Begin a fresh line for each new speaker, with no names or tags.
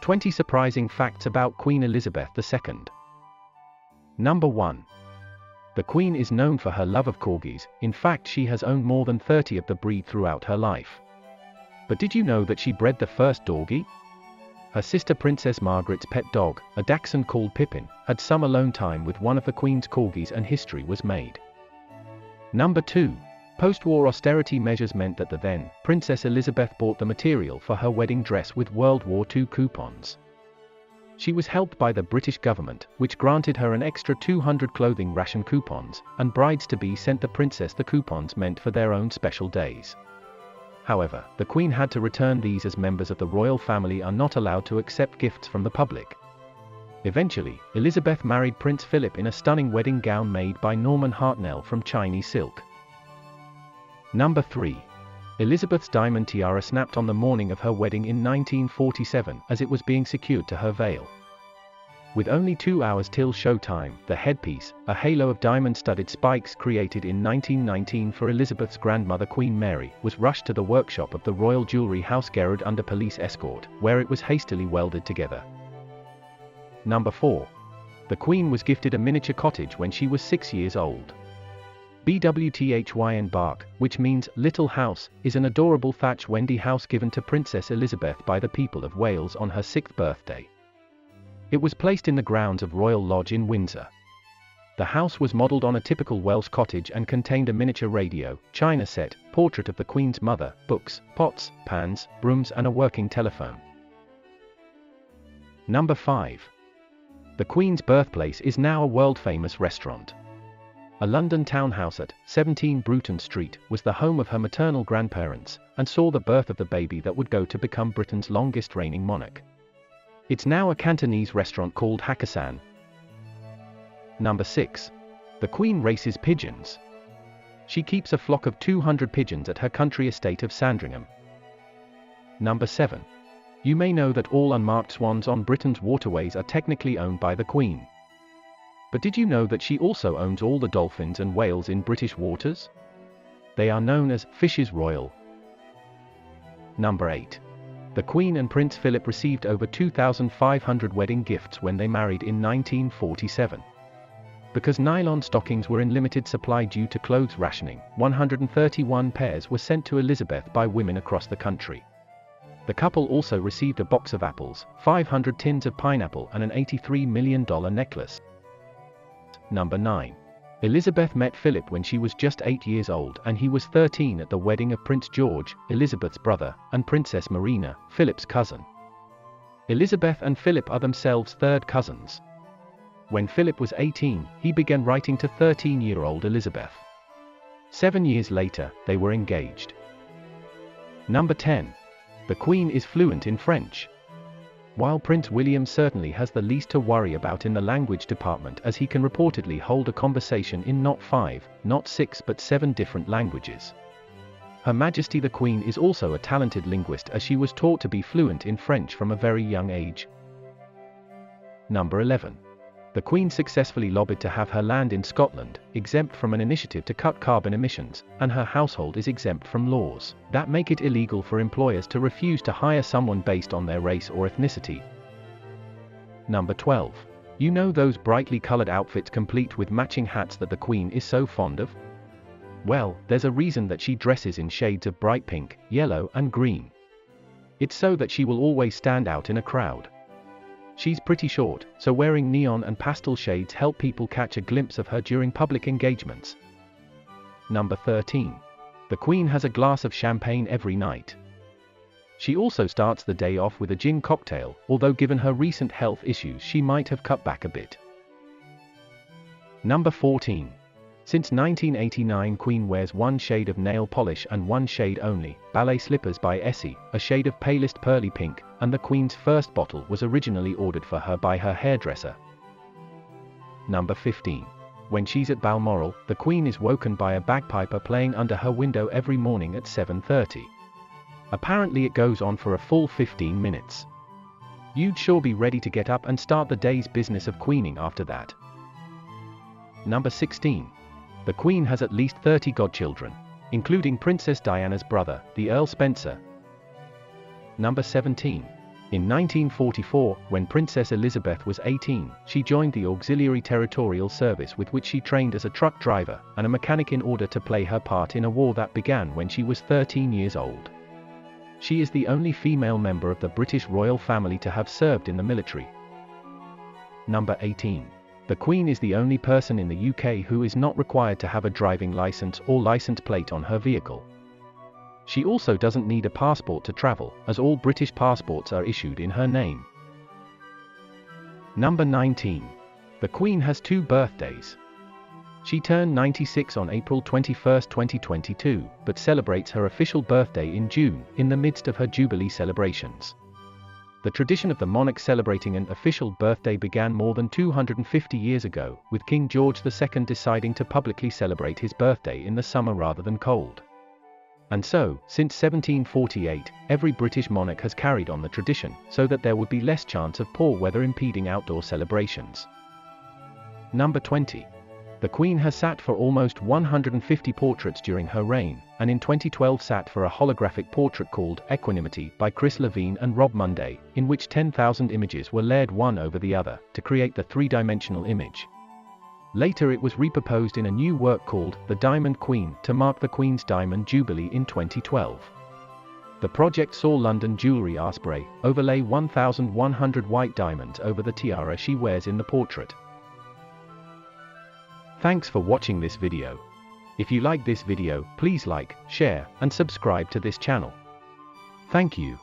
20 surprising facts about Queen Elizabeth II. Number 1. The Queen is known for her love of corgis. In fact, she has owned more than 30 of the breed throughout her life. But did you know that she bred the first Dorgie? Her sister Princess Margaret's pet dog, a dachshund called Pippin, had some alone time with one of the Queen's corgis and history was made. Number 2. Post-war austerity measures meant that the then Princess Elizabeth bought the material for her wedding dress with World War II coupons. She was helped by the British government, which granted her an extra 200 clothing ration coupons, and brides-to-be sent the princess the coupons meant for their own special days. However, the Queen had to return these as members of the royal family are not allowed to accept gifts from the public. Eventually, Elizabeth married Prince Philip in a stunning wedding gown made by Norman Hartnell from Chinese silk. Number 3. Elizabeth's diamond tiara snapped on the morning of her wedding in 1947 as it was being secured to her veil. With only 2 hours till showtime, the headpiece, a halo of diamond-studded spikes created in 1919 for Elizabeth's grandmother Queen Mary, was rushed to the workshop of the Royal Jewellery House Gerard under police escort, where it was hastily welded together. Number 4. The Queen was gifted a miniature cottage when she was 6 years old. Bwthyn Bark, which means little house, is an adorable thatch Wendy house given to Princess Elizabeth by the people of Wales on her 6th birthday. It was placed in the grounds of Royal Lodge in Windsor. The house was modelled on a typical Welsh cottage and contained a miniature radio, china set, portrait of the Queen's mother, books, pots, pans, brooms and a working telephone. Number 5. The Queen's birthplace is now a world-famous restaurant. A London townhouse at 17 Bruton Street was the home of her maternal grandparents, and saw the birth of the baby that would go to become Britain's longest reigning monarch. It's now a Cantonese restaurant called Hakkasan. Number 6. The Queen races pigeons. She keeps a flock of 200 pigeons at her country estate of Sandringham. Number 7. You may know that all unmarked swans on Britain's waterways are technically owned by the Queen. But did you know that she also owns all the dolphins and whales in British waters? They are known as fishes royal. Number 8. The Queen and Prince Philip received over 2,500 wedding gifts when they married in 1947. Because nylon stockings were in limited supply due to clothes rationing, 131 pairs were sent to Elizabeth by women across the country. The couple also received a box of apples, 500 tins of pineapple and an $83 million necklace. Number 9. Elizabeth met Philip when she was just 8 years old and he was 13 at the wedding of Prince George, Elizabeth's brother, and Princess Marina, Philip's cousin. Elizabeth and Philip are themselves third cousins. When Philip was 18, he began writing to 13-year-old Elizabeth. 7 years later, they were engaged. Number 10. The Queen is fluent in French. While Prince William certainly has the least to worry about in the language department as he can reportedly hold a conversation in not 5, not 6 but 7 different languages. Her Majesty the Queen is also a talented linguist as she was taught to be fluent in French from a very young age. Number 11. The Queen successfully lobbied to have her land in Scotland exempt from an initiative to cut carbon emissions, and her household is exempt from laws that make it illegal for employers to refuse to hire someone based on their race or ethnicity. Number 12. You know those brightly colored outfits complete with matching hats that the Queen is so fond of? Well, there's a reason that she dresses in shades of bright pink, yellow and green. It's so that she will always stand out in a crowd. She's pretty short, so wearing neon and pastel shades help people catch a glimpse of her during public engagements. Number 13. The Queen has a glass of champagne every night. She also starts the day off with a gin cocktail, although given her recent health issues she might have cut back a bit. Number 14. Since 1989 Queen wears one shade of nail polish and one shade only, ballet slippers by Essie, a shade of palest pearly pink, and the Queen's first bottle was originally ordered for her by her hairdresser. Number 15. When she's at Balmoral, the Queen is woken by a bagpiper playing under her window every morning at 7:30. Apparently it goes on for a full 15 minutes. You'd sure be ready to get up and start the day's business of queening after that. Number 16. The Queen has at least 30 godchildren, including Princess Diana's brother, the Earl Spencer. Number 17. In 1944, when Princess Elizabeth was 18, she joined the Auxiliary Territorial Service, with which she trained as a truck driver and a mechanic in order to play her part in a war that began when she was 13 years old. She is the only female member of the British royal family to have served in the military. Number 18. The Queen is the only person in the UK who is not required to have a driving licence or licence plate on her vehicle. She also doesn't need a passport to travel, as all British passports are issued in her name. Number 19. The Queen has 2 birthdays. She turned 96 on April 21, 2022, but celebrates her official birthday in June, in the midst of her Jubilee celebrations. The tradition of the monarch celebrating an official birthday began more than 250 years ago, with King George II deciding to publicly celebrate his birthday in the summer rather than cold. And so, since 1748, every British monarch has carried on the tradition, so that there would be less chance of poor weather impeding outdoor celebrations. Number 20. The Queen has sat for almost 150 portraits during her reign, and in 2012 sat for a holographic portrait called Equanimity by Chris Levine and Rob Munday, in which 10,000 images were layered one over the other, to create the three-dimensional image. Later it was repurposed in a new work called The Diamond Queen to mark the Queen's Diamond Jubilee in 2012. The project saw London Jewellery Asprey overlay 1,100 white diamonds over the tiara she wears in the portrait. Thanks for watching this video. If you like this video, please like, share, and subscribe to this channel. Thank you.